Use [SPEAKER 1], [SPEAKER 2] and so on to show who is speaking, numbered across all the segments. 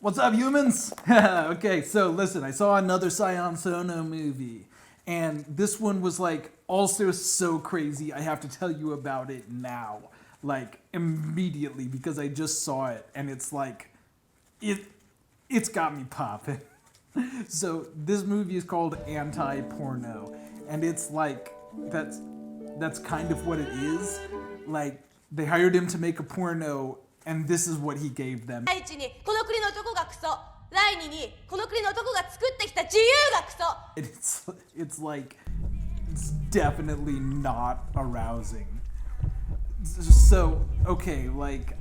[SPEAKER 1] What's up, humans? Okay, so listen, I saw another Sion Sono movie, and this one was like also so crazy. I have to tell you about it now, like immediately, because I just saw it, and it's like it it's got me popping. So this movie is called Antiporno, and it's like that's kind of what it is. Like they hired him to make a porno, and this is what he gave them.
[SPEAKER 2] 第一にこの国の男がクソ第二にこの国の男が作ってきた自由がクソ
[SPEAKER 1] It's like it's definitely not arousing. So okay, like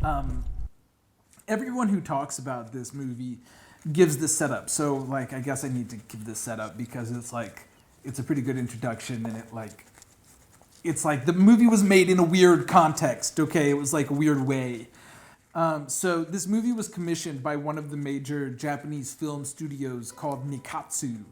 [SPEAKER 1] everyone who talks about this movie gives this setup. So like I guess I need to give this setup because it's a pretty good introduction, and it's like the movie was made in a weird context. Okay, it was like a weird way. So this movie was commissioned by one of the major Japanese film studios called Nikatsu.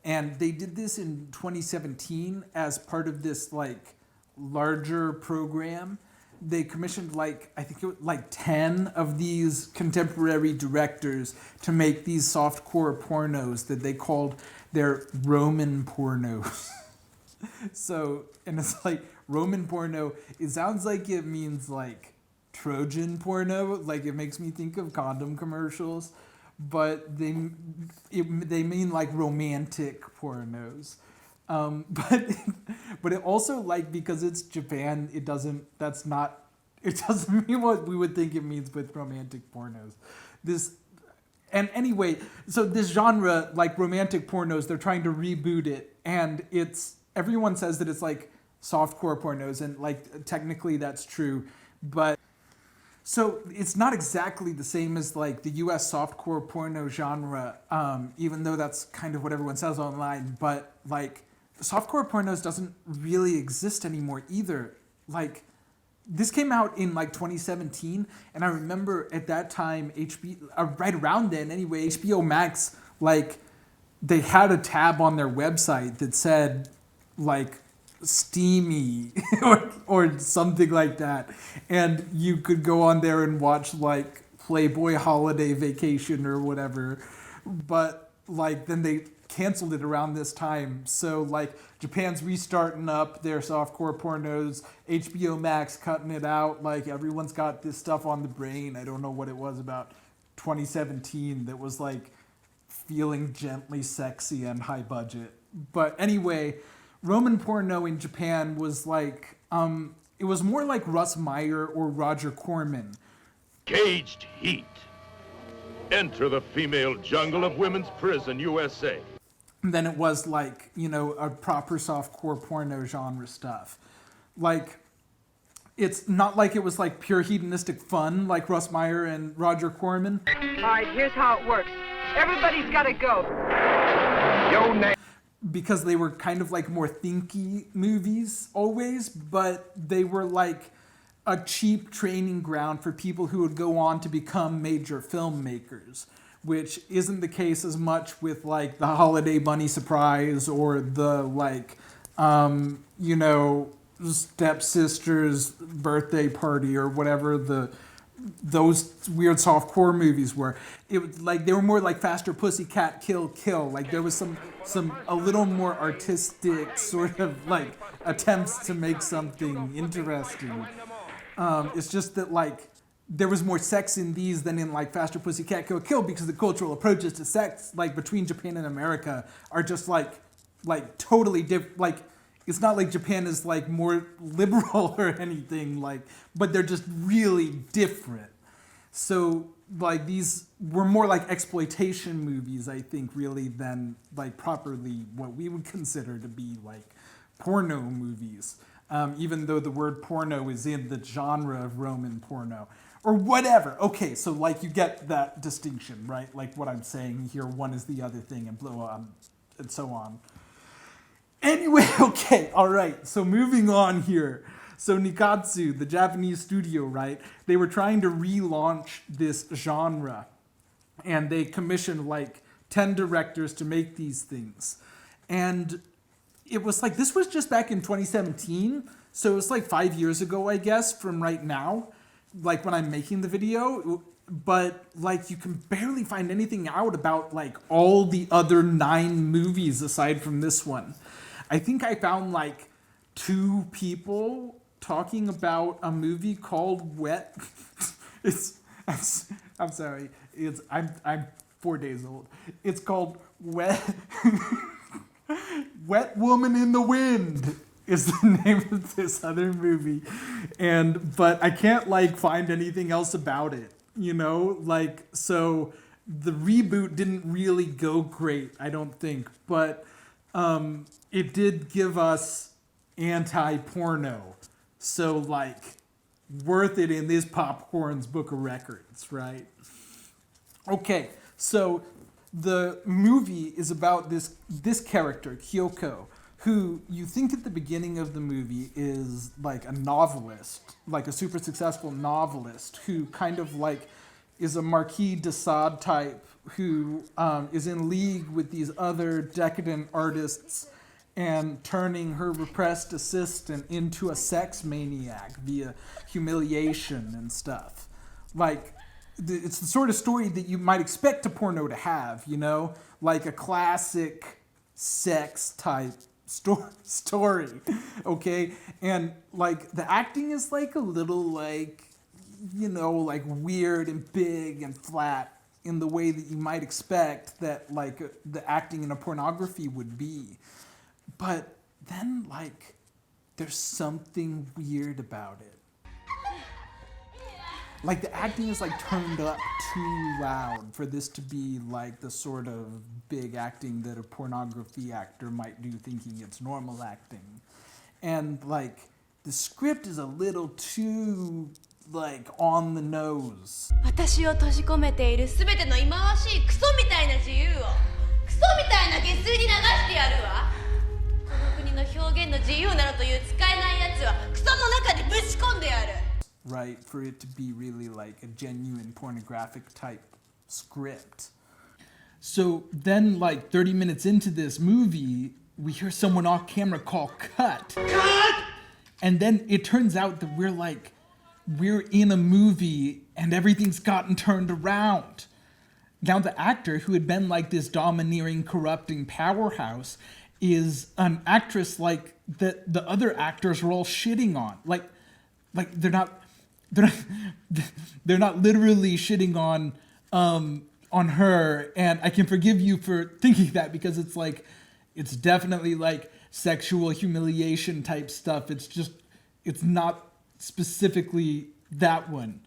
[SPEAKER 1] And they did this in 2017 as part of this like larger program. They commissioned I think it was like 10 of these contemporary directors to make these softcore pornos that they called their Roman pornos. So, and it's like Roman porno, it sounds like it means like Trojan porno, like it makes me think of condom commercials, but they mean like romantic pornos. But it also like because it's Japan, it doesn't mean what we would think it means with romantic pornos. And anyway, so this genre, like romantic pornos, they're trying to reboot it, and everyone says that it's like softcore pornos, and like technically that's true, but so it's not exactly the same as like the US softcore porno genre, even though that's kind of what everyone says online, but like softcore pornos doesn't really exist anymore either. Like this came out in like 2017, and I remember at that time right around then anyway, HBO Max, like they had a tab on their website that said like steamy or something like that, and you could go on there and watch like Playboy Holiday Vacation or whatever, but like then they canceled it around this time. So like Japan's restarting up their softcore pornos, HBO Max cutting it out, like everyone's got this stuff on the brain. I don't know what it was about 2017 that was like feeling gently sexy and high budget, but anyway, Roman porno in Japan was like, it was more like Russ Meyer or Roger Corman.
[SPEAKER 3] Caged heat. Enter the female jungle of women's prison, USA.
[SPEAKER 1] Than it was like, a proper softcore porno genre stuff. Like, it's not like it was like pure hedonistic fun like Russ Meyer and Roger Corman.
[SPEAKER 4] All right, here's how it works. Everybody's got to go.
[SPEAKER 3] Yo, name.
[SPEAKER 1] Because they were kind of like more thinky movies always, but they were like a cheap training ground for people who would go on to become major filmmakers, which isn't the case as much with like the Holiday Bunny Surprise or the like, Stepsister's Birthday Party or whatever those weird softcore movies were. It was like they were more like Faster Pussycat Kill Kill. Like there was some a little more artistic sort of like attempts to make something interesting. It's just that like there was more sex in these than in like Faster Pussycat Kill Kill, because the cultural approaches to sex like between Japan and America are just like totally different. Like it's not like Japan is like more liberal or anything, like, but they're just really different. So like these were more like exploitation movies, I think, really, than like properly what we would consider to be like porno movies. Even though the word porno is in the genre of Roman porno or whatever. Okay, so like you get that distinction, right? Like what I'm saying here, one is the other thing, and blow on and so on. Anyway, okay, all right, so moving on here. So Nikatsu, the Japanese studio, right, they were trying to relaunch this genre, and they commissioned like 10 directors to make these things. And it was like, this was just back in 2017, so it was like 5 years ago, I guess, from right now, like when I'm making the video. but like you can barely find anything out about like all the other 9 movies aside from this one. I think I found like 2 people talking about a movie called Wet. It's I'm sorry. I'm 4 days old. It's called Wet Wet Woman in the Wind is the name of this other movie. But I can't like find anything else about it, you know? Like, so the reboot didn't really go great, I don't think, but it did give us anti-porno. So like worth it in this Popcorn's Book of Records, right? Okay, so the movie is about this character, Kyoko, who you think at the beginning of the movie is like a novelist, like a super successful novelist who kind of like is a Marquis de Sade type who is in league with these other decadent artists and turning her repressed assistant into a sex maniac via humiliation and stuff. Like, it's the sort of story that you might expect a porno to have, you know? Like a classic sex type story, okay? And like the acting is like a little like, you know, like weird and big and flat in the way that you might expect that like the acting in a pornography would be. But then like there's something weird about it. Like the acting is like turned up too loud for this to be like the sort of big acting that a pornography actor might do thinking it's normal acting. And like the script is a little too like on the nose.
[SPEAKER 2] 私を閉じ込めているすべての忌まわしいクソみたいな自由をクソみたいな下水に流してやるわ。この国の表現の自由などという使えないやつはクソの中にぶち込んでやる。
[SPEAKER 1] Right, for it to be really like a genuine pornographic type script. So then like 30 minutes into this movie, we hear someone off camera call cut. Cut! And then it turns out that we're in a movie and everything's gotten turned around. Now the actor who had been like this domineering, corrupting powerhouse is an actress like that the other actors are all shitting on. Like they're not literally shitting on her, and I can forgive you for thinking that because it's definitely like sexual humiliation type stuff. It's not specifically that one.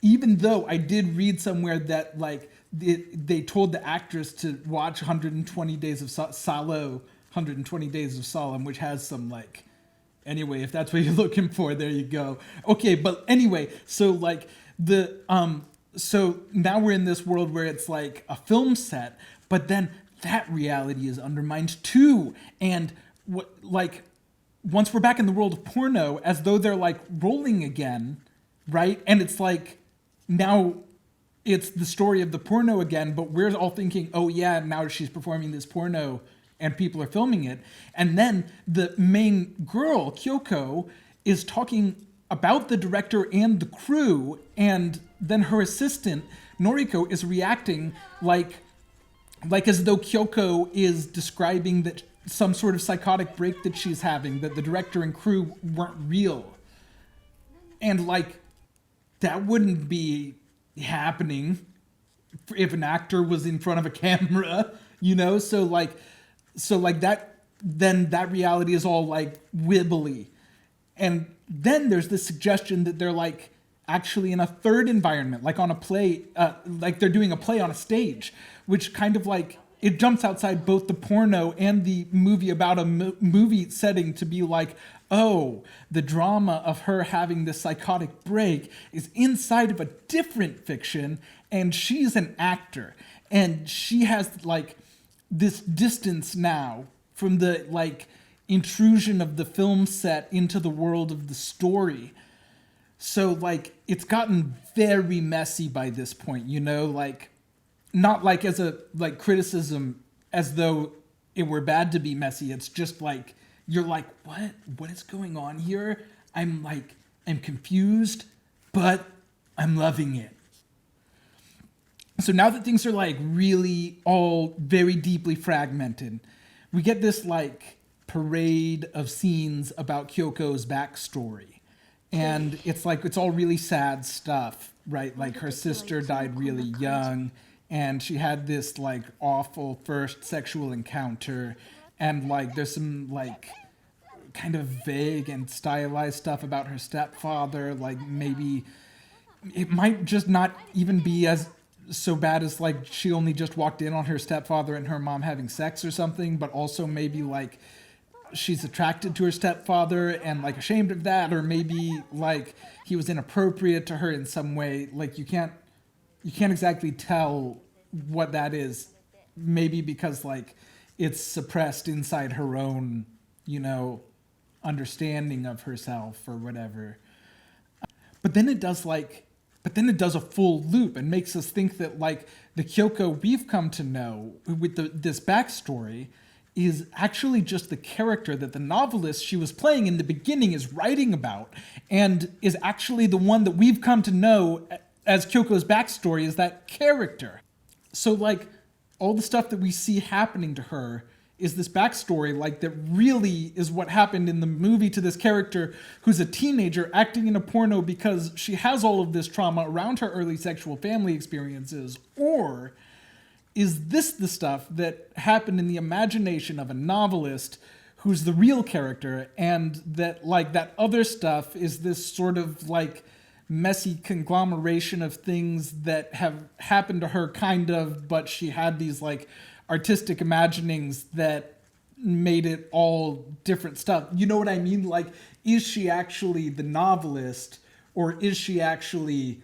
[SPEAKER 1] Even though I did read somewhere that like they told the actress to watch 120 Days of Salo, 120 Days of Solemn, which has some like. Anyway, if that's what you're looking for, there you go. Okay, but anyway, so like so now we're in this world where it's like a film set, but then that reality is undermined too. And once we're back in the world of porno, as though they're like rolling again, right? And it's like now it's the story of the porno again, but we're all thinking, oh yeah, now she's performing this porno and people are filming it. And then the main girl, Kyoko, is talking about the director and the crew, and then her assistant, Noriko, is reacting like as though Kyoko is describing that some sort of psychotic break that she's having, that the director and crew weren't real. And like, that wouldn't be happening if an actor was in front of a camera, you know? So like that, then that reality is all like wibbly. And then there's this suggestion that they're like actually in a third environment, like on a play, like they're doing a play on a stage, which kind of like, it jumps outside both the porno and the movie about a movie setting to be like, oh, the drama of her having this psychotic break is inside of a different fiction, and she's an actor, and she has like this distance now from the like intrusion of the film set into the world of the story. So like it's gotten very messy by this point, you know, like not like as a like criticism as though it were bad to be messy. It's just like you're like, what is going on here? I'm confused, but I'm loving it. So now that things are like really all very deeply fragmented, we get this like parade of scenes about Kyoko's backstory. And it's like, it's all really sad stuff, right? Like her sister died really young, and she had this like awful first sexual encounter. And like there's some like kind of vague and stylized stuff about her stepfather. Like maybe it might just not even be as so bad as like she only just walked in on her stepfather and her mom having sex or something, but also maybe like she's attracted to her stepfather and like ashamed of that, or maybe like he was inappropriate to her in some way. Like you can't exactly tell what that is, maybe because like it's suppressed inside her own, you know, understanding of herself or whatever. But then it does a full loop and makes us think that like the Kyoko we've come to know with this backstory is actually just the character that the novelist she was playing in the beginning is writing about, and is actually the one that we've come to know as Kyoko's backstory is that character. So like all the stuff that we see happening to her is this backstory, like that really is what happened in the movie to this character who's a teenager acting in a porno because she has all of this trauma around her early sexual family experiences? Or is this the stuff that happened in the imagination of a novelist who's the real character, and that like that other stuff is this sort of like messy conglomeration of things that have happened to her kind of, but she had these like artistic imaginings that made it all different stuff. You know what I mean? Like, is she actually the novelist, or is she actually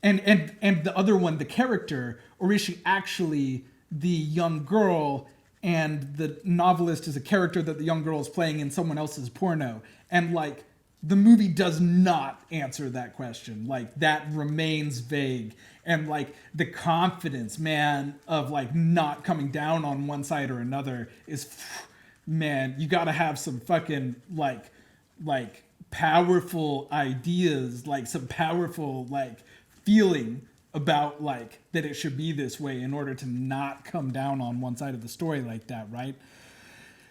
[SPEAKER 1] and the other one, the character, or is she actually the young girl and the novelist is a character that the young girl is playing in someone else's porno? And like the movie does not answer that question. Like that remains vague. And like the confidence, man, of like not coming down on one side or another is, man, you gotta have some fucking like powerful ideas, like some powerful like feeling about like that it should be this way in order to not come down on one side of the story like that, right?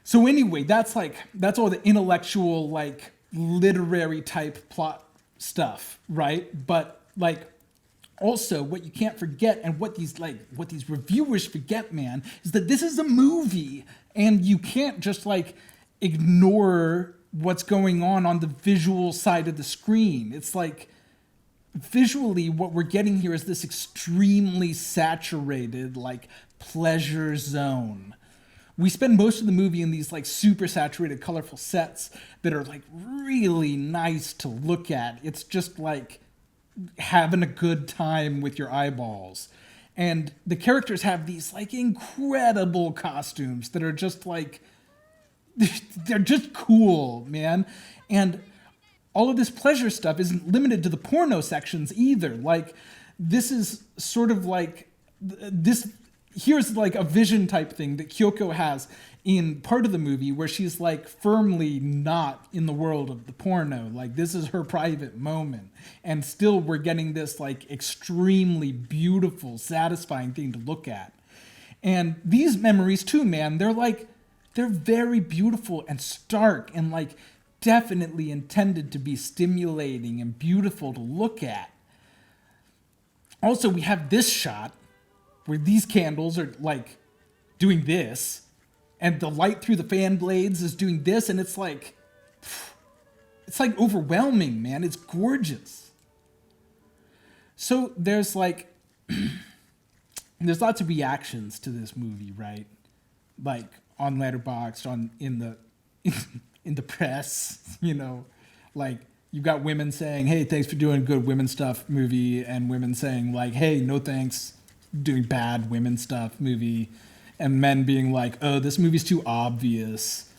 [SPEAKER 1] So anyway, that's all the intellectual, like literary type plot stuff, right? But like also what you can't forget, and what these reviewers forget, man, is that this is a movie, and you can't just like ignore what's going on the visual side of the screen. It's like visually what we're getting here is this extremely saturated like pleasure zone. We spend most of the movie in these like super saturated colorful sets that are like really nice to look at. It's just like having a good time with your eyeballs. And the characters have these like incredible costumes that are just like, they're just cool, man. And all of this pleasure stuff isn't limited to the porno sections either. Like, this is sort of like this. Here's like a vision type thing that Kyoko has in part of the movie where she's like firmly not in the world of the porno. Like, this is her private moment. And still we're getting this like extremely beautiful, satisfying thing to look at. And these memories too, man, they're very beautiful and stark and like definitely intended to be stimulating and beautiful to look at. Also, we have this shot where these candles are like doing this, and the light through the fan blades is doing this, and it's like overwhelming, man. It's gorgeous. So there's like there's lots of reactions to this movie, right? Like on Letterboxd, in the press, you know, like you've got women saying, hey, thanks for doing a good women stuff movie, and women saying like, hey, no thanks, doing bad women stuff movie, and men being like, oh, this movie's too obvious.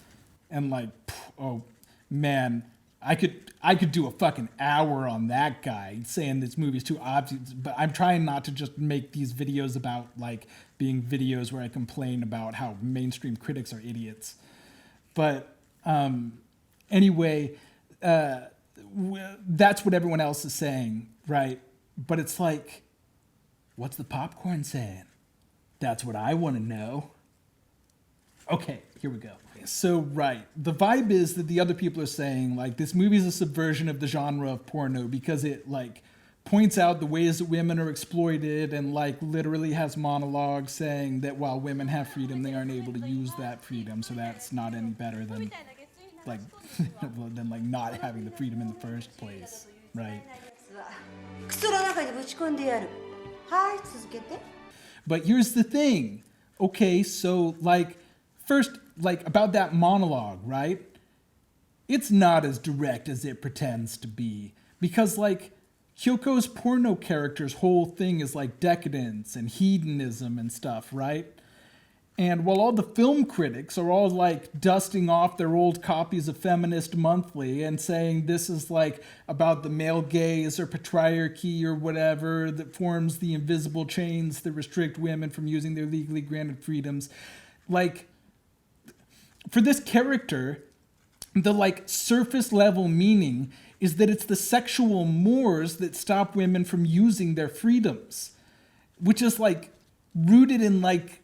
[SPEAKER 1] And like, oh man, I could do a fucking hour on that guy saying this movie's too obvious, but I'm trying not to just make these videos about like being videos where I complain about how mainstream critics are idiots. But anyway, that's what everyone else is saying, right? But it's like, What's the popcorn saying? That's what I want to know. Okay, here we go. So, right. The vibe is that the other people are saying, like, this movie is a subversion of the genre of porno because it, like, points out the ways that women are exploited and, like, literally has monologues saying that while women have freedom, they aren't able to use that freedom. So that's not any better than, like, than, like, not having the freedom in the first place, right? But here's the thing. Okay, so, like, first, like, about that monologue, right? It's not as direct as it pretends to be. Because, like, Kyoko's porno character's whole thing is, like, decadence and hedonism and stuff, right? And while all the film critics are all, like, dusting off their old copies of Feminist Monthly and saying this is, like, about the male gaze or patriarchy or whatever that forms the invisible chains that restrict women from using their legally granted freedoms, like, for this character, the, like, surface level meaning is that it's the sexual mores that stop women from using their freedoms, which is, like, rooted in, like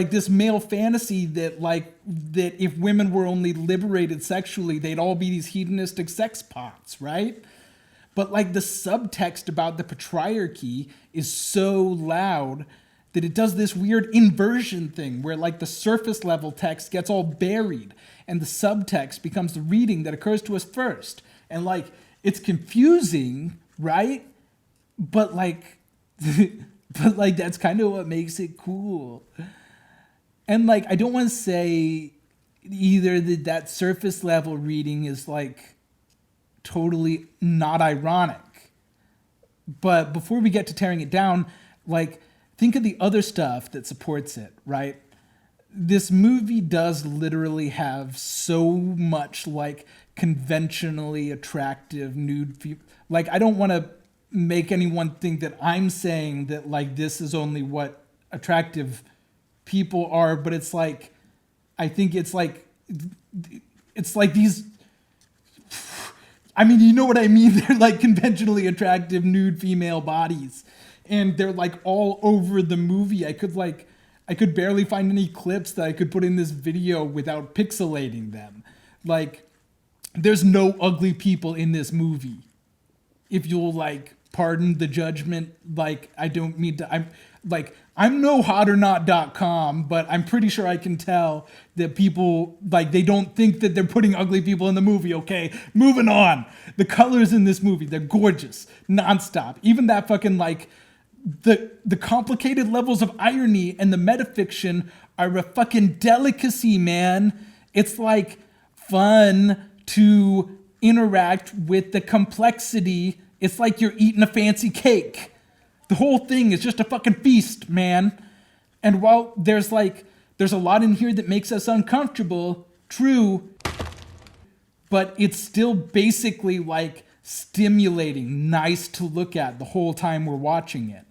[SPEAKER 1] this male fantasy that, like, that if women were only liberated sexually, they'd all be these hedonistic sex pots, right? But, like, the subtext about the patriarchy is so loud that it does this weird inversion thing where, like, the surface level text gets all buried and the subtext becomes the reading that occurs to us first. And, like, it's confusing, right? But, like, that's kind of what makes it cool. And, like, I don't want to say either that surface level reading is, like, totally not ironic. But before we get to tearing it down, like, think of the other stuff that supports it, right? This movie does literally have so much, like, conventionally attractive nude. Like, I don't want to make anyone think that I'm saying that, like, this is only what attractive people are, but it's like, I think it's like these, I mean, you know what I mean? They're, like, conventionally attractive nude female bodies. And they're, like, all over the movie. I could barely find any clips that I could put in this video without pixelating them. Like, there's no ugly people in this movie. If you'll, like, pardon the judgment, like, I don't mean to, I'm no hotornot.com, but I'm pretty sure I can tell that people, like, they don't think that they're putting ugly people in the movie, okay? Moving on. The colors in this movie, they're gorgeous, nonstop. Even that fucking, like, the complicated levels of irony and the metafiction are a fucking delicacy, man. It's, like, fun to interact with the complexity. It's like you're eating a fancy cake. The whole thing is just a fucking feast, man. And while there's a lot in here that makes us uncomfortable, true, but it's still basically, like, stimulating, nice to look at the whole time we're watching it.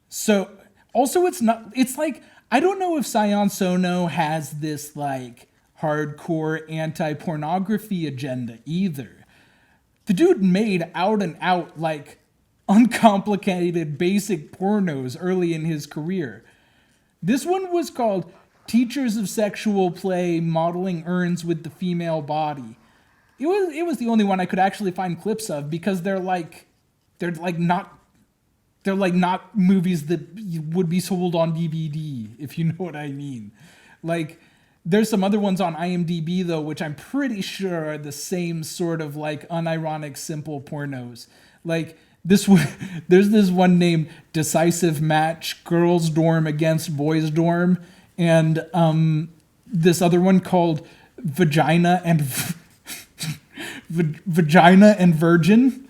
[SPEAKER 1] So, also it's like, I don't know if Sion Sono has this, like, hardcore anti-pornography agenda either. The dude made out and out, like, uncomplicated basic pornos early in his career. This one was called Teachers of Sexual Play Modeling Urns with the Female Body. It was the only one I could actually find clips of because they're not movies that would be sold on DVD, if you know what I mean. Like, there's some other ones on IMDb, though, which I'm pretty sure are the same sort of, like, unironic, simple pornos. Like, there's this one named Decisive Match, Girls Dorm Against Boys Dorm, and this other one called Vagina and Virgin.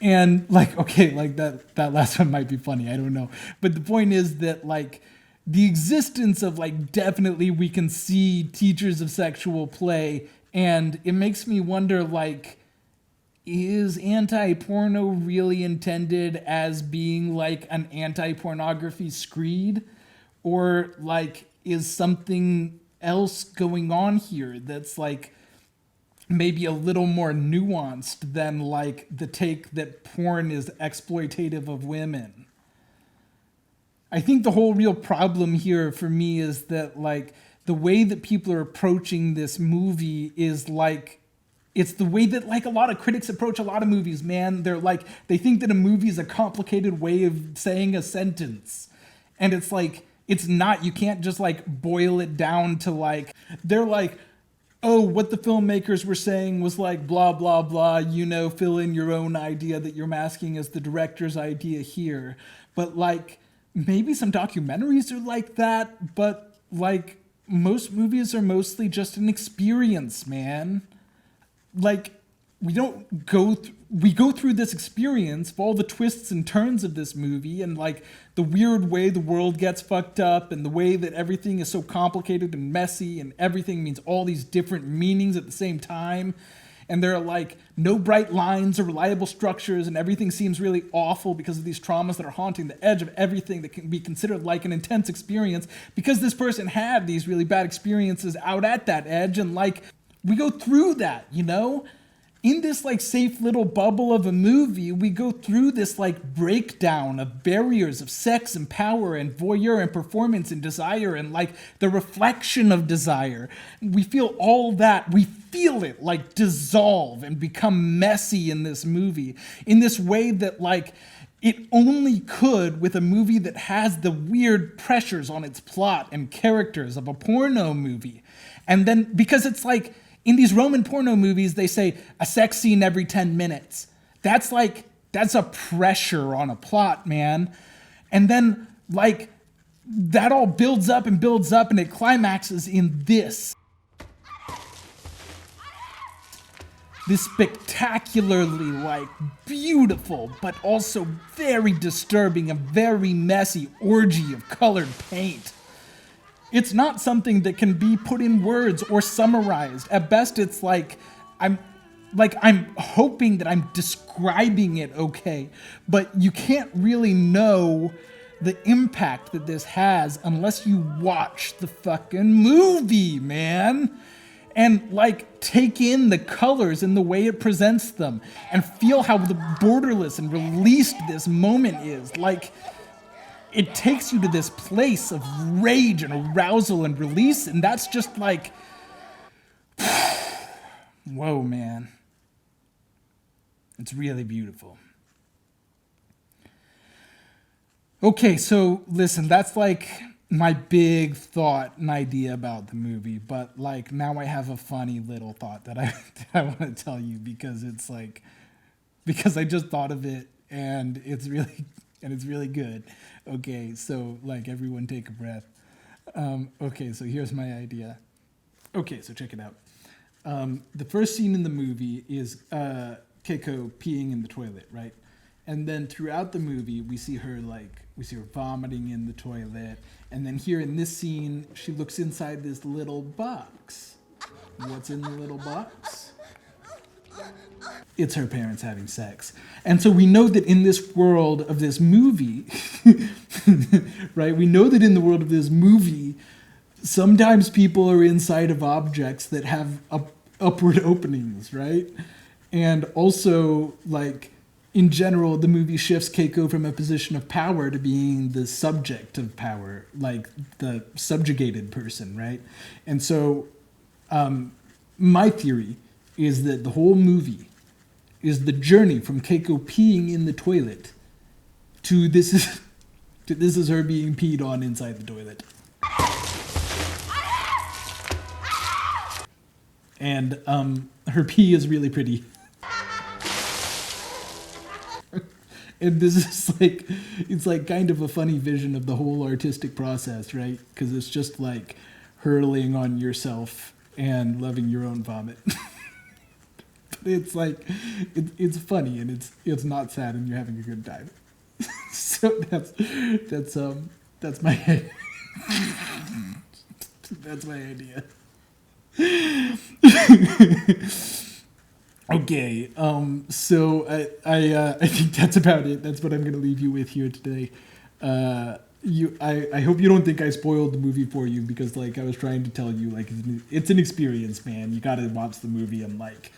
[SPEAKER 1] And, like, okay, like, that last one might be funny, I don't know. But the point is that, like, the existence of, like, definitely we can see teachers of sexual play, and it makes me wonder, like, is anti-porno really intended as being, like, an anti-pornography screed? Or, like, is something else going on here that's, like, maybe a little more nuanced than, like, the take that porn is exploitative of women? I think the whole real problem here for me is that like the way that people are approaching this movie is like, it's the way that like a lot of critics approach a lot of movies, man. They're like, they think that a movie is a complicated way of saying a sentence. And it's like, it's not. You can't just like boil it down to like, they're like, oh, what the filmmakers were saying was like blah, blah, blah, you know, fill in your own idea that you're masking as the director's idea here. But like, maybe some documentaries are like that, but like most movies are mostly just an experience, man. Like, we go through this experience of all the twists and turns of this movie and like the weird way the world gets fucked up and the way that everything is so complicated and messy and everything means all these different meanings at the same time. And there are like no bright lines or reliable structures and everything seems really awful because of these traumas that are haunting the edge of everything that can be considered like an intense experience because this person had these really bad experiences out at that edge. And like, we go through that, you know? In this like safe little bubble of a movie, we go through this like breakdown of barriers of sex and power and voyeur and performance and desire and like the reflection of desire. We feel all that. We feel it like dissolve and become messy in this movie in this way that like it only could with a movie that has the weird pressures on its plot and characters of a porno movie. And then because it's like, in these Roman porno movies, they say a sex scene every 10 minutes. That's a pressure on a plot, man. And then, like, that all builds up and it climaxes in this. This spectacularly, like, beautiful, but also very disturbing and very messy orgy of colored paint. It's not something that can be put in words or summarized. At best, it's like, I'm hoping that I'm describing it okay, but you can't really know the impact that this has unless you watch the fucking movie, man. And like take in the colors and the way it presents them and feel how the borderless and released this moment is. Like, it takes you to this place of rage and arousal and release, and that's just like, whoa, man. It's really beautiful. Okay, so listen, that's like my big thought and idea about the movie, but like now I have a funny little thought that I want to tell you because it's like, because I just thought of it and it's really good. Okay, so like everyone take a breath. Okay, so here's my idea. Okay, so check it out. The first scene in the movie is Keiko peeing in the toilet, right? And then throughout the movie, we see her vomiting in the toilet. And then here in this scene, she looks inside this little box. What's in the little box? It's her parents having sex. And so we know that in this world of this movie, right? We know that in the world of this movie, sometimes people are inside of objects that have upward openings, right? And also, like, in general, the movie shifts Keiko from a position of power to being the subject of power, like the subjugated person, right? And so my theory is that the whole movie is the journey from Keiko peeing in the toilet to this is her being peed on inside the toilet. And her pee is really pretty. And this is like, it's like kind of a funny vision of the whole artistic process, right? Because it's just like hurling on yourself and loving your own vomit. It's like, it's funny and it's not sad and you're having a good time. So that's my that's my idea. Okay, so I think that's about it. That's what I'm gonna leave you with here today. I hope you don't think I spoiled the movie for you because like I was trying to tell you like it's an experience, man. You gotta watch the movie and like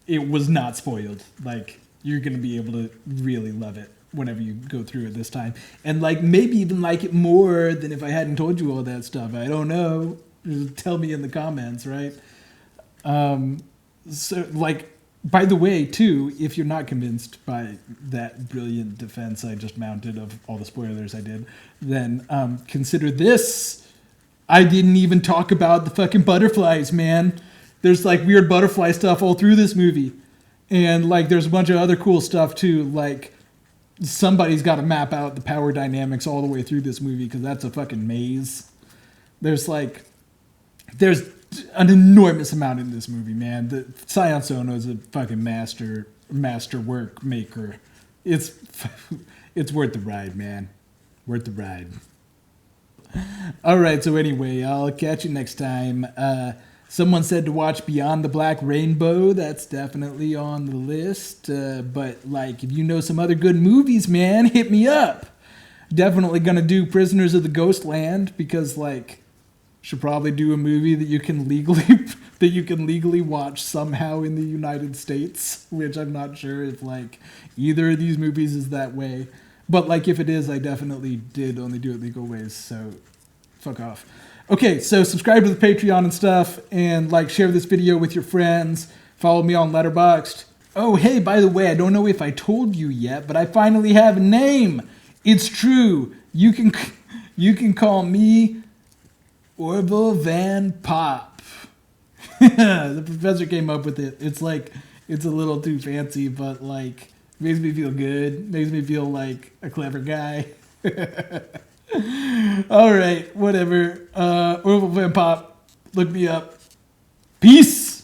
[SPEAKER 1] it was not spoiled. Like you're going to be able to really love it whenever you go through it this time. And like maybe even like it more than if I hadn't told you all that stuff. I don't know. Just tell me in the comments, right? So like, by the way, too, if you're not convinced by that brilliant defense I just mounted of all the spoilers I did, then consider this. I didn't even talk about the fucking butterflies, man. There's like weird butterfly stuff all through this movie. And like there's a bunch of other cool stuff too. Like somebody's got to map out the power dynamics all the way through this movie because that's a fucking maze. There's an enormous amount in this movie, man. The Sion Sono is a fucking master work maker. It's worth the ride, man. Worth the ride. All right, so anyway, I'll catch you next time. Someone said to watch Beyond the Black Rainbow. That's definitely on the list. But like, if you know some other good movies, man, hit me up. Definitely gonna do Prisoners of the Ghostland because like, should probably do a movie that you can legally watch somehow in the United States, which I'm not sure if like either of these movies is that way. But like if it is, I definitely did only do it legal ways, so fuck off. Okay, so subscribe to the Patreon and stuff, and like share this video with your friends. Follow me on Letterboxd. Oh, hey, by the way, I don't know if I told you yet, but I finally have a name. It's true. You can call me Orville Van Pop. The professor came up with it. It's like, it's a little too fancy, but like, makes me feel good. Makes me feel like a clever guy. All right, whatever. Orville Van Pop, look me up. Peace.